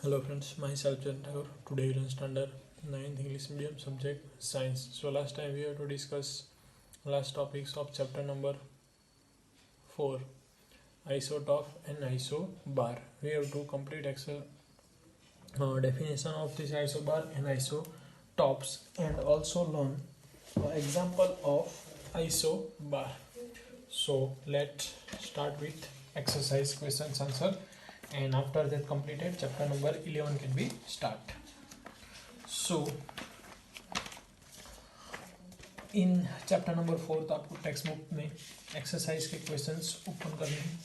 Hello friends, myself Jantagor. Today we learn standard 9th English medium subject science. So last time we have to discuss last topics of chapter number 4, isotop and isobar. We have to complete definition of this isobar and isotopes and also learn example of isobar. So let's start with exercise questions answer, and after that completed chapter number 11 can be start. So in chapter number 4 तो आपको text book में exercise के questions open करने हैं.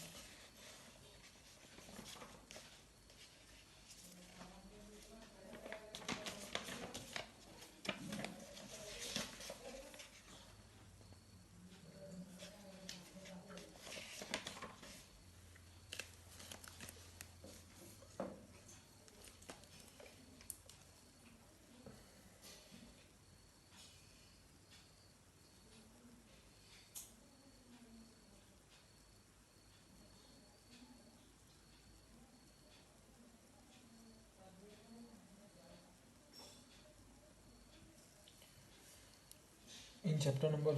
In chapter number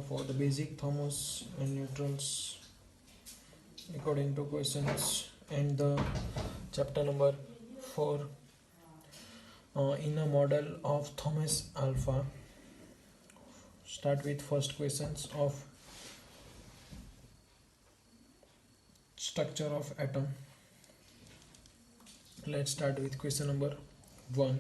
4, the basic thermos and neutrals according to questions, and the chapter number 4 in a model of Thomas alpha. Start with first questions of structure of atom. Let's start with question number 1.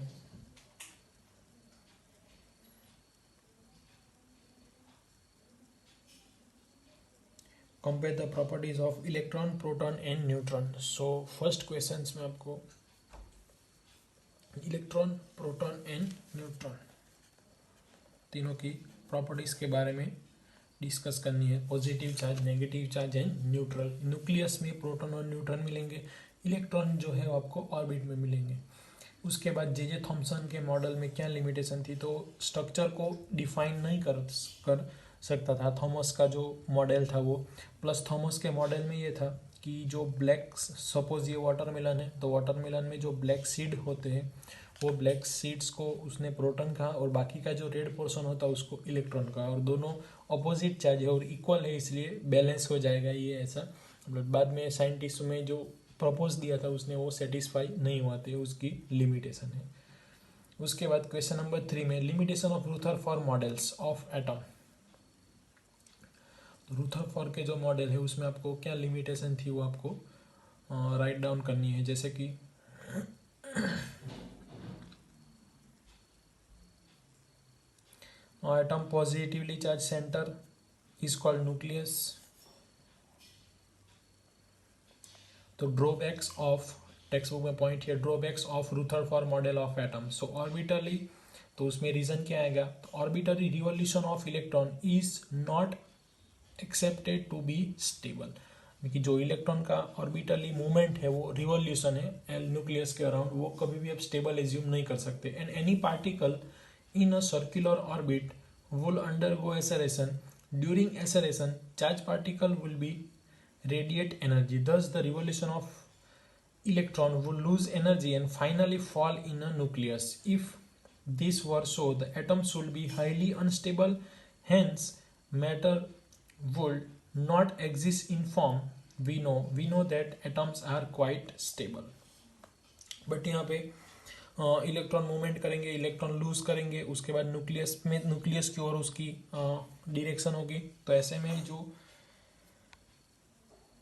Compare the properties of electron, proton and neutron. So first questions में आपको electron, proton and neutron तीनों की properties के बारे में discuss करनी है. Positive charge, negative charge and neutral. Nucleus में प्रोटॉन और न्यूट्रॉन मिलेंगे. इलेक्ट्रॉन जो है वो आपको ऑर्बिट में मिलेंगे. उसके बाद जे थॉमसन के मॉडल में क्या लिमिटेशन थी, तो स्ट्रक्चर को डिफाइन नहीं कर सकता था थॉमस का जो मॉडल था वो. प्लस थॉमस के मॉडल में ये था कि जो ब्लैक, सपोज ये वाटरमेलन है, तो वाटरमेलन में जो ब्लैक सीड होते हैं वो ब्लैक सीड्स को उसने प्रोटॉन कहा और बाकी का जो रेड पोर्शन होता है उसको इलेक्ट्रॉन कहा, और दोनों अपोजिट चार्ज है और इक्वल है, इसलिए बैलेंस हो जाएगा ये ऐसा. बाद में साइंटिस्ट में जो प्रपोज दिया था उसने वो सेटिस्फाई नहीं हुआ थे, उसकी लिमिटेशन है. उसके बाद क्वेश्चन नंबर 3 में limitation of Rutherford models of atom. Rutherford के जो मॉडल है उसमें आपको क्या लिमिटेशन थी वो आपको राइट डाउन करनी है. जैसे कि atom positively charge centre is called nucleus. तो ड्रॉबैक्स ऑफ टेक्स्ट बुक में पॉइंट है, drawbacks of Rutherford model of atom. So orbitally, तो उसमें रीजन क्या आएगा, तो orbital revolution of electron is not accepted to be stable. कि जो इलेक्ट्रॉन का ऑर्बिटली मूवमेंट है वो रिवॉल्यूशन है न्यूक्लियस के अराउंड, वो कभी भी आप स्टेबल एज्यूम नहीं कर सकते. And any particle in a circular orbit will undergo acceleration. During acceleration, charged particle will be radiate energy. Thus, the revolution of electron will lose energy and finally fall in a nucleus. If this were so, the atoms will be highly unstable. Hence, matter would not exist in form. We know that atoms are quite stable. But यहाँ पे electron movement करेंगे, electron lose करेंगे, उसके बाद nucleus की ओर उसकी direction होगी. तो ऐसे में जो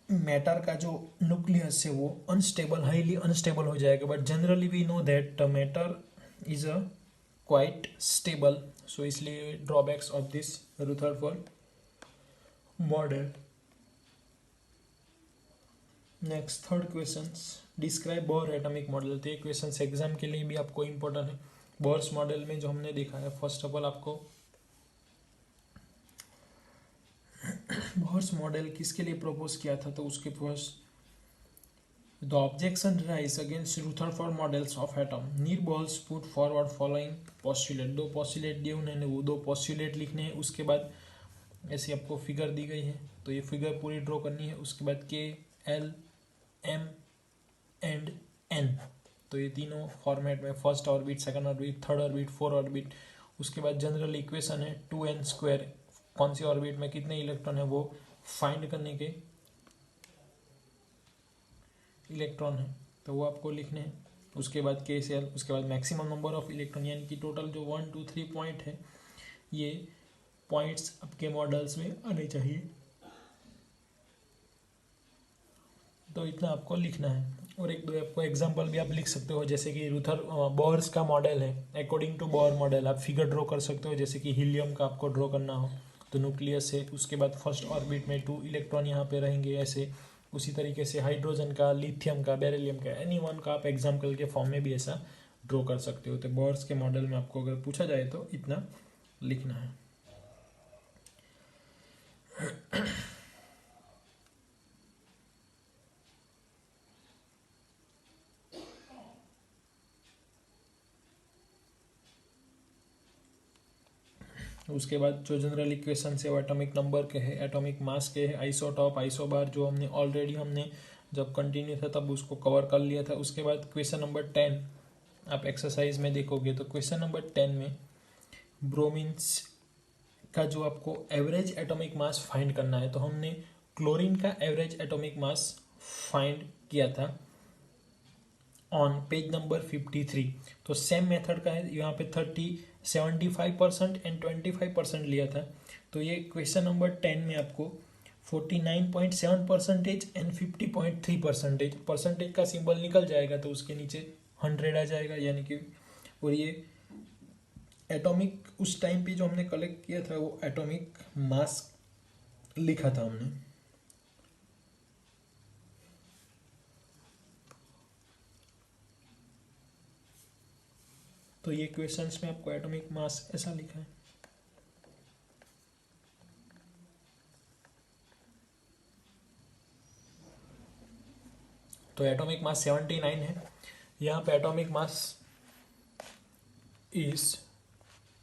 मैटर का जो न्यूक्लियस है वो अनस्टेबल, हाईली अनस्टेबल हो जाएगा. But generally we know that matter is a quite stable. So इसलिए drawbacks of this Rutherford model. Next third question, describe Bohr atomic model. तो ये क्वेश्चन एग्जाम के लिए भी आपको इम्पोर्टेंट है. बोर्स मॉडल में जो हमने देखा है, फर्स्ट ऑफ ऑल आपको बोर्स मॉडल किसके लिए प्रपोज किया था, तो उसके first The objection rise against Rutherford models of atom. Nearballs put forward following postulate. दो postulate दिए उन्होंने, वो दो postulate लिखने हैं. उसके बाद ऐसी आपको फिगर दी गई है, तो ये फिगर पूरी ड्रॉ करनी है. उसके बाद के, एल, एम एंड एन, तो ये तीनों फॉर्मेट में, first orbit, second orbit, third orbit, fourth orbit. उसके बाद जनरल इक्वेशन है 2n², कौन सी ऑर्बिट में कितने इलेक्ट्रॉन है वो फाइंड करने के इलेक्ट्रॉन है, तो वो आपको लिखने हैं. उसके बाद के सेल, उसके बाद मैक्सिमम नंबर ऑफ इलेक्ट्रॉन, यानी कि टोटल जो 1 2 3 पॉइंट है, ये पॉइंट्स आपके मॉडल्स में आने चाहिए. तो इतना आपको लिखना है. और एक दो आपको एग्जांपल भी आप लिख सकते हो, जैसे कि रूथर बोर्स का मॉडल है. अकॉर्डिंग टू बोर मॉडल आप फिगर ड्रॉ कर सकते हो, जैसे कि हीलियम का आपको ड्रॉ करना हो तो न्यूक्लियस है, उसके बाद फर्स्ट ऑर्बिट में 2 इलेक्ट्रॉन यहाँ पे रहेंगे ऐसे. उसी तरीके से हाइड्रोजन का, लिथियम का, बेरिलियम का, एनी वन का आप एग्जाम्पल के फॉर्म में भी ऐसा ड्रॉ कर सकते हो. तो बोर्स के मॉडल में आपको अगर पूछा जाए तो इतना लिखना है. उसके बाद जो जनरल इक्वेशन है वो एटॉमिक नंबर के है, एटॉमिक मास के है, आइसोटॉप, आइसोबार, जो हमने ऑलरेडी हमने जब कंटिन्यू था तब उसको कवर कर लिया था. उसके बाद क्वेश्चन नंबर 10 आप एक्सरसाइज में देखोगे तो क्वेश्चन नंबर 10 में ब्रोमीन्स का जो आपको एवरेज एटॉमिक मास फाइंड करना है, तो हमने क्लोरीन का एवरेज एटॉमिक मास फाइंड किया था ऑन पेज नंबर 53. तो सेम मेथड का है, यहाँ पे 75% एंड 25% लिया था. तो ये क्वेश्चन नंबर 10 में आपको 49.7% एंड 50.3% परसेंटेज का सिंबल निकल जाएगा, तो उसके नीचे 100 आ जाएगा, यानी कि. और ये एटॉमिक उस टाइम पे जो हमने कलेक्ट किया था वो एटॉमिक मास लिखा था हमने. तो ये क्वेश्चंस में आपको एटॉमिक मास ऐसा लिखा है. तो एटॉमिक मास 79 है. यहाँ पे atomic mass is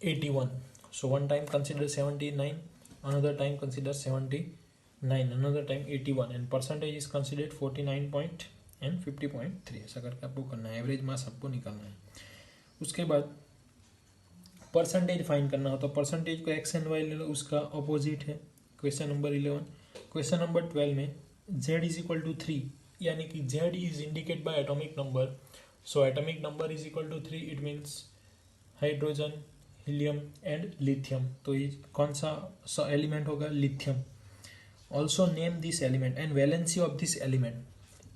81. So one time consider 79, another time consider 79, another time 81, and percentage is considered 49 point and 50.3. ऐसा करके आपको करना है, एवरेज मास आपको निकालना है. उसके बाद परसेंटेज फाइंड करना हो, तो परसेंटेज को एक्स एंड वाई ले लो, उसका अपोजिट है क्वेश्चन नंबर 11. क्वेश्चन नंबर 12 में z इज इक्वल टू 3, यानी कि z is indicate by atomic number. So atomic number is equal to 3, it means hydrogen, helium and lithium. तो ये कौन सा एलिमेंट होगा? Lithium. Also name this element and valency of this element.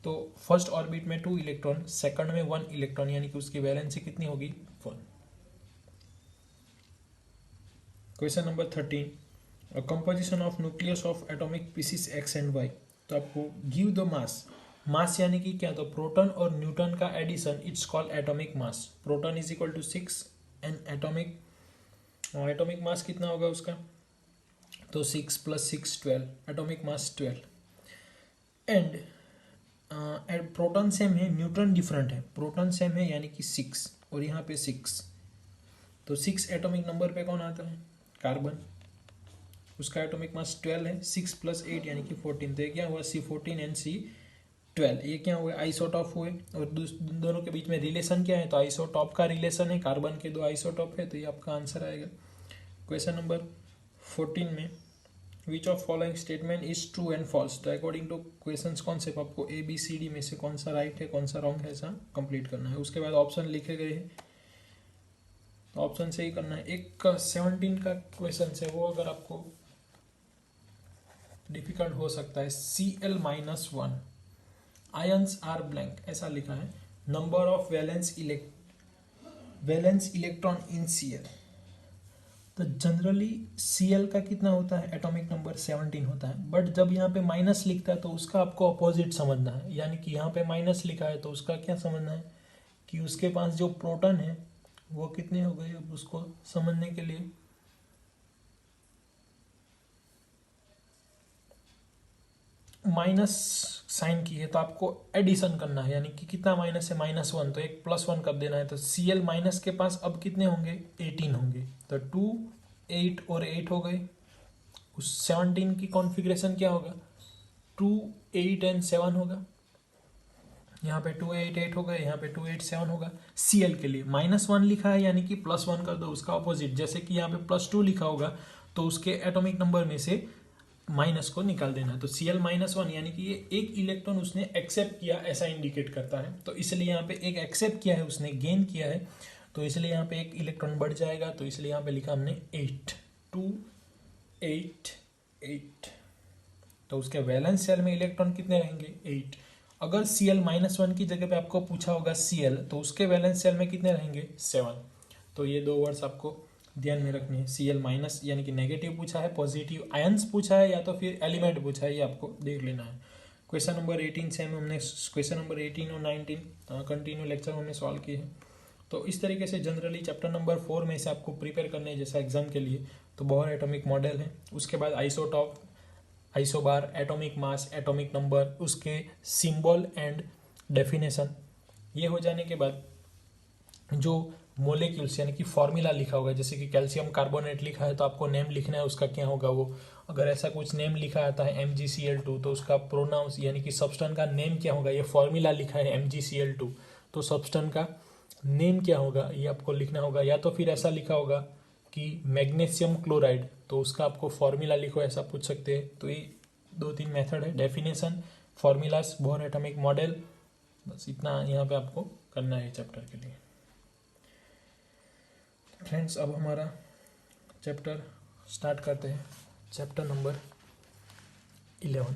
तो first orbit में 2 electron, second में 1 electron, यानी कि उसकी वैलेंसी कितनी होगी? 1. Question number 13, composition of nucleus of atomic species X and Y. तो आपको गिव द मास. मास यानी कि क्या? तो प्रोटॉन और न्यूट्रॉन का addition, it's called atomic mass. Proton is equal to 6 and atomic mass कितना होगा उसका? तो 6 + 6 12, atomic mass 12. And proton same है, न्यूट्रॉन डिफरेंट है. प्रोटॉन सेम है यानी कि 6, और यहाँ पे 6. तो 6 एटॉमिक नंबर पे कौन आता है? कार्बन. उसका एटॉमिक मास 12 है. 6 + 8 यानी कि 14. तो ये क्या हुआ? C14 and C12. ये क्या हुए? आइसोटॉप हुए. और दोनों के बीच में रिलेशन क्या है? तो आइसोटॉप का रिलेशन है, कार्बन के 2 आइसोटॉप है, तो ये आपका आंसर आएगा. क्वेश्चन नंबर 14 में which of following statement is true and false. तो अकॉर्डिंग टू क्वेश्चन कॉन्सेप्ट आपको ABCD में से कौन सा राइट है, कौन सा रॉन्ग है, ऐसा कंप्लीट करना है. उसके बाद ऑप्शन लिखे गए हैं, तो ऑप्शन से ही करना है. एक 17 का क्वेश्चन है, वो अगर आपको डिफिकल्ट हो सकता है. Cl-1 आयंस आर ब्लैंक, ऐसा लिखा है. Number of valence electron in Cl. तो जनरली Cl का कितना होता है? एटॉमिक नंबर 17 होता है. बट जब यहाँ पे माइनस लिखता है तो उसका आपको अपोजिट समझना है. यानी कि यहाँ पे माइनस लिखा है तो उसका क्या समझना है कि उसके पास जो प्रोटॉन है वो कितने हो गए. अब उसको समझने के लिए माइनस साइन की है तो आपको एडिशन करना है, यानी कि कितना माइनस है, -1, तो एक +1 कर देना है। तो Cl माइनस के पास अब कितने होंगे, 18 होंगे। तो 2, 8 और 8 हो गए। उस 17 की कॉन्फ़िगरेशन क्या होगा, 2, 8 एंड 7 होगा। यहाँ पे 2, 8, 8 हो गए, यहाँ पे 2, 8, 7 होगा। Cl के लिए -1 लिखा है, यानी कि +1 कर दो उसका ऑपोजिट। जैसे कि यहाँ पे +2 लिखा होगा तो उसके एटॉमिक नंबर में से माइनस को निकाल देना है। तो Cl -1 यानी कि ये एक इलेक्ट्रॉन उसने एक्सेप्ट किया, ऐसा इंडिकेट करता है। तो इसलिए यहाँ पे एक एक्सेप्ट किया है उसने, गेन किया है, तो इसलिए यहाँ पे एक इलेक्ट्रॉन बढ़ जाएगा। तो इसलिए यहाँ पे लिखा हमने 8, 2, 8, 8। तो उसके वैलेंस शेल में इलेक्ट्रॉन कितने रहेंगे, 8। अगर Cl -1 की जगह पे आपको पूछा होगा Cl, तो उसके वैलेंस शेल में कितने रहेंगे, 7। तो ये 2 वर्ड्स आपको ध्यान में रखनी है। Cl माइनस यानी कि नेगेटिव पूछा है, पॉजिटिव आयंस पूछा है, या तो फिर एलिमेंट पूछा है, ये आपको देख लेना है। क्वेश्चन नंबर 18 से हमने क्वेश्चन नंबर 18 और 19 कंटिन्यू लेक्चर हमने सॉल्व किए हैं। तो इस तरीके से जनरली चैप्टर नंबर 4 में से आपको प्रिपेयर करने है जैसा एग्जाम के लिए। तो बोहर एटॉमिक मॉडल है, उसके बाद isotope, isobar, atomic mass, atomic number, उसके सिंबल एंड डेफिनेशन। ये हो जाने के बाद जो मोलिक्यूल्स यानी कि फॉर्मूला लिखा होगा, जैसे कि कैल्शियम कार्बोनेट लिखा है तो आपको नेम लिखना है उसका क्या होगा वो। अगर ऐसा कुछ नेम लिखा आता है MgCl2 तो उसका प्रोनाउंस यानी कि सब्सटेंस का नेम क्या होगा। ये फॉर्मूला लिखा है MgCl2 तो सब्सटेंस का नेम क्या होगा ये आपको लिखना होगा। या तो फिर ऐसा लिखा होगा कि मैग्नीशियम क्लोराइड तो उसका आपको फॉर्मूला लिखो, ऐसा पूछ सकते हैं। तो ये 2-3 मेथड है, definition, formulas, Bohr atomic model. बस इतना यहाँ पे आपको करना है चैप्टर के लिए। फ्रेंड्स अब हमारा चैप्टर स्टार्ट करते हैं, chapter number 11।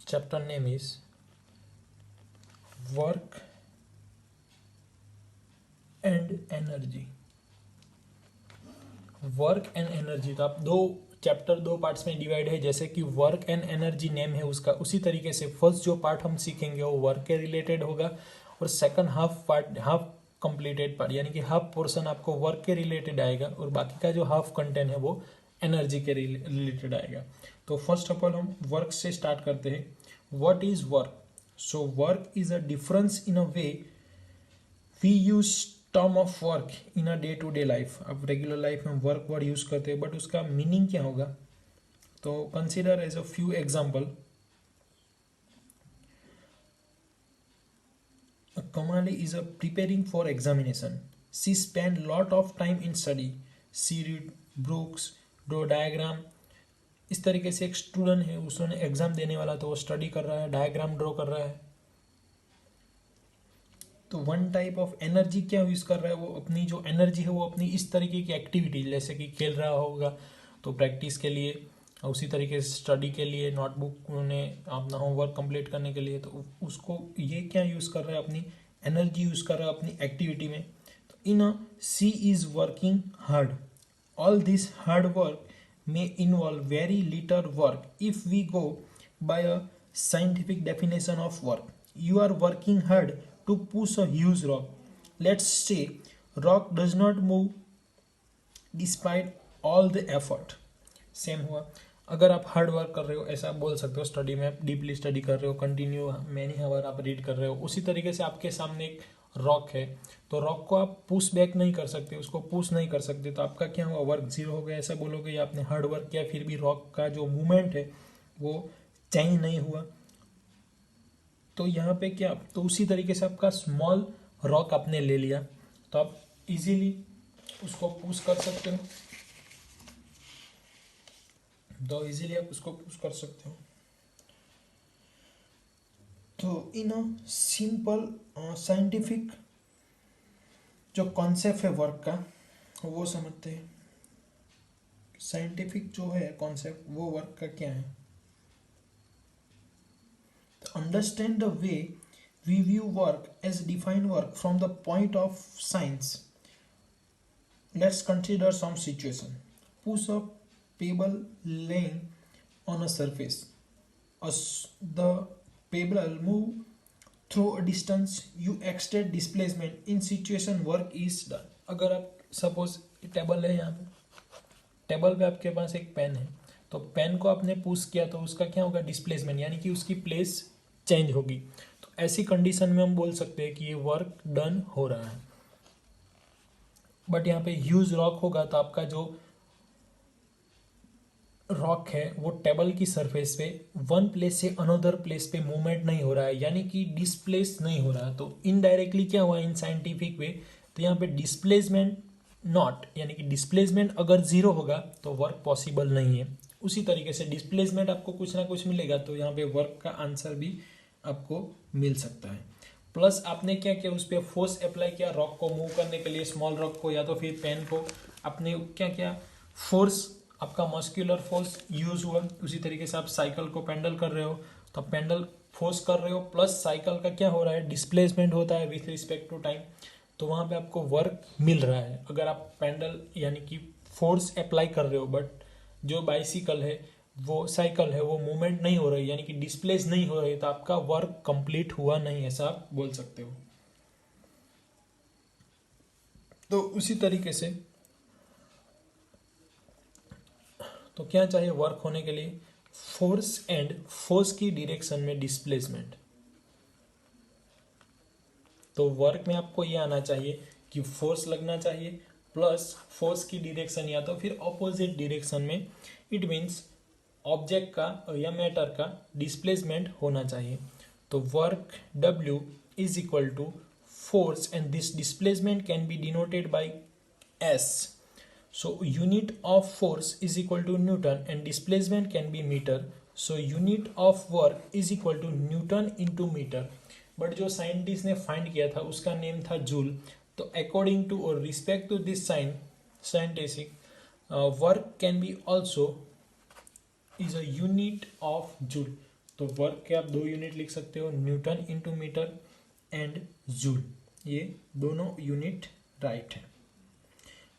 Chapter name is work and energy. Work and energy, तो आप चैप्टर 2 पार्ट्स में डिवाइड है। जैसे कि वर्क एंड एनर्जी नेम है उसका, उसी तरीके से फर्स्ट जो पार्ट हम सीखेंगे वो वर्क के रिलेटेड होगा, और सेकंड हाफ कंप्लीटेड पार्ट यानी कि हाफ पोर्शन आपको वर्क के रिलेटेड आएगा, और बाकी का जो हाफ कंटेंट है वो एनर्जी के रिलेटेड आएगा। तो फर्स्ट ऑफ ऑल हम वर्क से स्टार्ट करते हैं। What is work? So work is a difference in a way we use term of work in a day to day life. अब रेगुलर लाइफ में work word use करते हैं, but उसका meaning क्या होगा? तो consider as a few example. Kamali is preparing for examination. She spent lot of time in study. She read books, draw diagram. इस तरीके से एक स्टूडेंट है, उसने एग्जाम देने वाला तो वो स्टडी कर रहा है, डायग्राम ड्रॉ कर रहा है। तो वन टाइप ऑफ एनर्जी क्या यूज कर रहा है वो, अपनी जो एनर्जी है वो अपनी इस तरीके की एक्टिविटी, जैसे कि खेल रहा होगा तो प्रैक्टिस के लिए, उसी तरीके से स्टडी के लिए, नोटबुक में अपना होमवर्क कंप्लीट करने के लिए, तो उसको ये क्या यूज़ कर रहा है, अपनी एनर्जी यूज़ कर रहा है अपनी एक्टिविटी में। तो in she is working hard. All this hard work may involve very little work. If we go by a scientific definition of work, you are working hard to push a huge rock. Let's say rock does not move despite all the effort. Same हुआ, अगर आप hard work कर रहे हो ऐसा आप बोल सकते हो, स्टडी में आप डीपली स्टडी कर रहे हो, कंटिन्यू मैनी हावर आप रीड कर रहे हो, उसी तरीके से आपके सामने एक रॉक है तो रॉक को आप पुश बैक नहीं कर सकते, उसको पुश नहीं कर सकते, तो आपका क्या हुआ, वर्क जीरो हो गया ऐसा बोलोगे, या आपने हार्ड वर्क किया फिर भी रॉक का जो मूवमेंट है वो चेंज नहीं हुआ। तो यहाँ पे क्या, तो उसी तरीके से आपका स्मॉल रॉक आपने ले लिया तो आप इजीली उसको पुश कर सकते हो, तो इजीली आप उसको पुश कर सकते हो। तो इन सिंपल साइंटिफिक जो कॉन्सेप्ट है वर्क का वो समझते हैं। साइंटिफिक जो है कॉन्सेप्ट वो वर्क का क्या है। Understand the way we view work as define work from the point of science. Let's consider some situation. Push a pebble laying on a surface. As the pebble move through a distance, you extend displacement. In situation work is done. अगर आप suppose table है यहाँ पे, table पे आपके पास एक pen है, तो पेन को आपने पुश किया तो उसका क्या होगा, डिस्प्लेसमेंट, यानी कि उसकी प्लेस चेंज होगी। तो ऐसी कंडीशन में हम बोल सकते हैं कि ये वर्क डन हो रहा है। बट यहाँ पे ह्यूज रॉक होगा तो आपका जो रॉक है वो टेबल की सरफेस पे वन प्लेस से अनदर प्लेस पे मूवमेंट नहीं हो रहा है, यानी कि डिस्प्लेस नहीं हो रहा है। तो इनडायरेक्टली क्या हुआ इन साइंटिफिक वे, तो यहाँ पे डिस्प्लेसमेंट नॉट, यानी कि डिस्प्लेसमेंट अगर जीरो होगा तो वर्क पॉसिबल नहीं है। उसी तरीके से डिस्प्लेसमेंट आपको कुछ ना कुछ मिलेगा तो यहाँ पे वर्क का आंसर भी आपको मिल सकता है। प्लस आपने क्या किया, उस पर फोर्स अप्लाई किया रॉक को मूव करने के लिए, स्मॉल रॉक को या तो फिर पेन को, आपने क्या किया, फोर्स, आपका मस्कुलर फोर्स यूज हुआ। उसी तरीके से आप साइकिल को पेंडल कर रहे हो तो पेंडल फोर्स कर रहे हो, प्लस साइकिल का क्या हो रहा है, डिस्प्लेसमेंट होता है विथ रिस्पेक्ट टू टाइम, तो वहाँ पे आपको वर्क मिल रहा है। अगर आप पेंडल यानी कि फोर्स अप्लाई कर रहे हो बट जो बाइसिकल है वो साइकिल है वो मूवमेंट नहीं हो रही, यानी कि डिस्प्लेस नहीं हो रही, तो आपका वर्क कंप्लीट हुआ नहीं, ऐसा आप बोल सकते हो। तो उसी तरीके से तो क्या चाहिए वर्क होने के लिए, फोर्स एंड फोर्स की डायरेक्शन में डिस्प्लेसमेंट। तो वर्क में आपको ये आना चाहिए कि फोर्स लगना चाहिए प्लस फोर्स की डायरेक्शन या तो फिर ऑपोजिट डायरेक्शन में, इट मीन्स ऑब्जेक्ट का या मैटर का डिस्प्लेसमेंट होना चाहिए। तो work W is equal to force and this displacement can be denoted by S. So unit of force is equal to Newton and displacement can be meter. So unit of work is equal to Newton into meter. But जो scientist ने find किया था उसका name था joule. तो according to और respect to this scientific work can be also is a unit of joule. तो work के आप दो यूनिट लिख सकते हो, newton into metre and joule, ये दोनों यूनिट राइट है।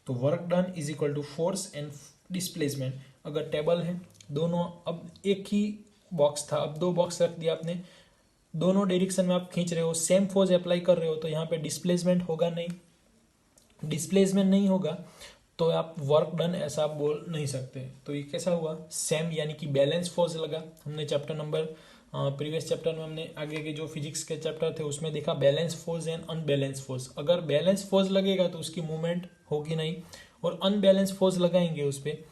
तो work done is equal to force and displacement. अगर टेबल है दोनों, अब एक ही बॉक्स था अब दो बॉक्स रख दिया आपने, दोनों डायरेक्शन में आप खींच रहे हो, सेम फोर्स अप्लाई कर रहे हो, तो यहाँ पे डिस्प्लेसमेंट होगा नहीं, डिस्प्लेसमेंट नहीं होगा तो आप वर्क डन ऐसा आप बोल नहीं सकते। तो ये कैसा हुआ, सेम यानी कि बैलेंस फोर्स लगा। हमने चैप्टर नंबर प्रीवियस चैप्टर में हमने आगे के जो फिजिक्स के चैप्टर थे उसमें देखा balance force and unbalance force. अगर बैलेंस फोर्स लगेगा तो उसकी मूवमेंट होगी नहीं, और अनबैलेंस फोर्स लगाएंगे उस पर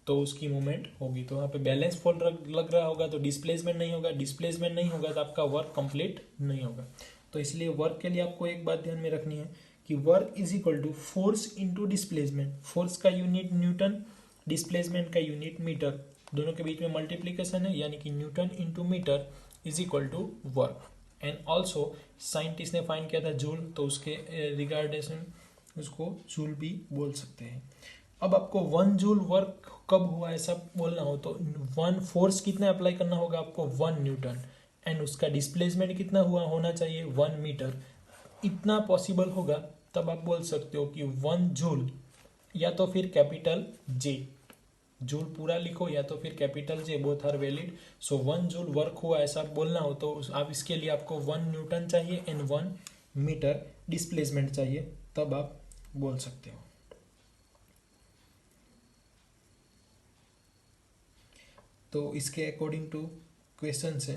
तो उसकी मूवमेंट होगी। तो वहाँ पे बैलेंस फोर्स लग रहा होगा तो डिस्प्लेसमेंट नहीं होगा, डिस्प्लेसमेंट नहीं होगा तो आपका वर्क कंप्लीट नहीं होगा। तो इसलिए वर्क के लिए आपको एक बात ध्यान में रखनी है कि work is equal to force into displacement. Force का यूनिट न्यूटन, डिस्प्लेसमेंट का यूनिट मीटर, दोनों के बीच में मल्टीप्लीकेशन है, यानी कि newton into metre is equal to work. And also scientist ने फाइंड किया था जूल, तो उसके रिगार्डेशन उसको जूल भी बोल सकते हैं। अब आपको 1 जूल वर्क कब हुआ ऐसा बोलना हो तो 1 फोर्स कितना अप्लाई करना होगा आपको, 1 न्यूटन, एंड उसका डिस्प्लेसमेंट कितना हुआ होना चाहिए, 1 मीटर। इतना पॉसिबल होगा तब आप बोल सकते हो कि 1 जूल या तो फिर कैपिटल जे, जूल पूरा लिखो या तो फिर capital J, both are valid. So 1 joule work हुआ ऐसा बोलना हो तो आप इसके लिए आपको 1 न्यूटन चाहिए एंड 1 मीटर डिस्प्लेसमेंट चाहिए, तब आप बोल सकते हो। तो इसके अकॉर्डिंग टू क्वेश्चन है,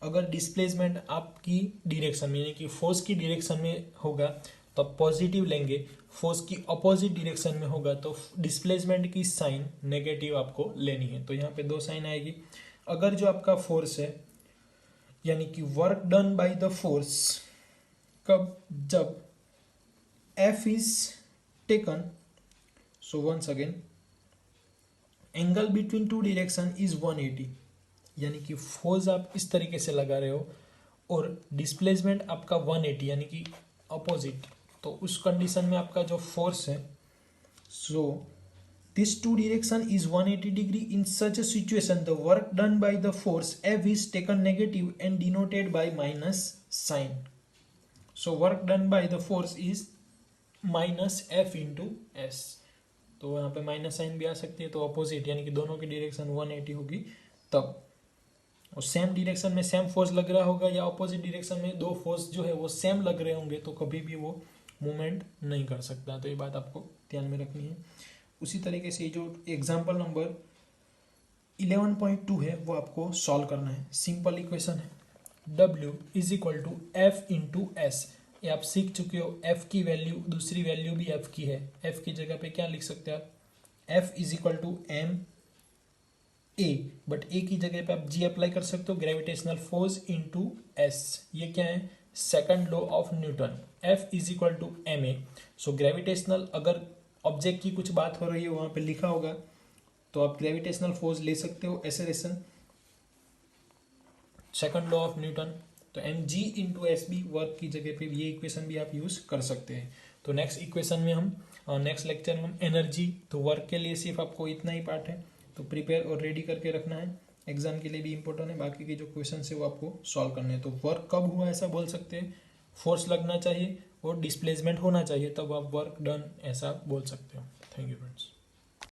अगर डिस्प्लेसमेंट आपकी डायरेक्शन में यानी कि फोर्स की डायरेक्शन में होगा तो आप पॉजिटिव लेंगे, फोर्स की अपोजिट डायरेक्शन में होगा तो डिस्प्लेसमेंट की साइन नेगेटिव आपको लेनी है। तो यहाँ पे दो साइन आएगी। अगर जो आपका फोर्स है यानी कि work done by the force कब, जब F is taken, so once again angle between two direction is 180, यानी कि फोर्स आप इस तरीके से लगा रहे हो और डिस्प्लेसमेंट आपका 180 यानी कि अपोजिट, तो उस कंडीशन में आपका जो फोर्स है, so this two direction is 180 degree. In such a situation the work done by the force F is taken negative and denoted by minus sign. So work done by the force is minus F into S. तो यहाँ पे minus sign भी आ सकती है, तो opposite यानी कि दोनों की डायरेक्शन 180 होगी तब, और सेम डायरेक्शन में सेम फोर्स लग रहा होगा या अपोजिट डायरेक्शन में दो फोर्स जो है वो सेम लग रहे होंगे तो कभी भी वो मूवमेंट नहीं कर सकता। तो ये बात आपको ध्यान में रखनी है। उसी तरीके से जो एग्जाम्पल नंबर 11.2 है वो आपको सॉल्व करना है। सिंपल इक्वेशन है, W is equal to F into S. ये आप सीख चुके हो, एफ की वैल्यू, दूसरी वैल्यू भी एफ की है, एफ की जगह पे क्या लिख सकते हैं आप, F is equal to M A, but A की जगह पे आप जी अप्लाई कर सकते हो, ग्रेविटेशनल फोर्स इंटू एस। ये क्या है, second law of Newton, F is equal to M A. So gravitational, अगर ऑब्जेक्ट की कुछ बात हो रही है वहां पे लिखा होगा तो आप ग्रेविटेशनल फोर्स ले सकते हो, acceleration, second law of Newton. तो M G into S B, work की जगह पे ये इक्वेशन भी आप यूज कर सकते हैं। तो नेक्स्ट इक्वेशन में हम, नेक्स्ट लेक्चर में हम एनर्जी, तो वर्क के लिए सिर्फ आपको इतना ही पार्ट है, तो प्रिपेयर और रेडी करके रखना है, एग्जाम के लिए भी इंपॉर्टेंट है। बाकी के जो क्वेश्चन है वो आपको सॉल्व करने हैं। तो वर्क कब हुआ ऐसा बोल सकते हैं, फोर्स लगना चाहिए और डिस्प्लेसमेंट होना चाहिए, तब आप वर्क डन ऐसा बोल सकते हो। Thank you friends.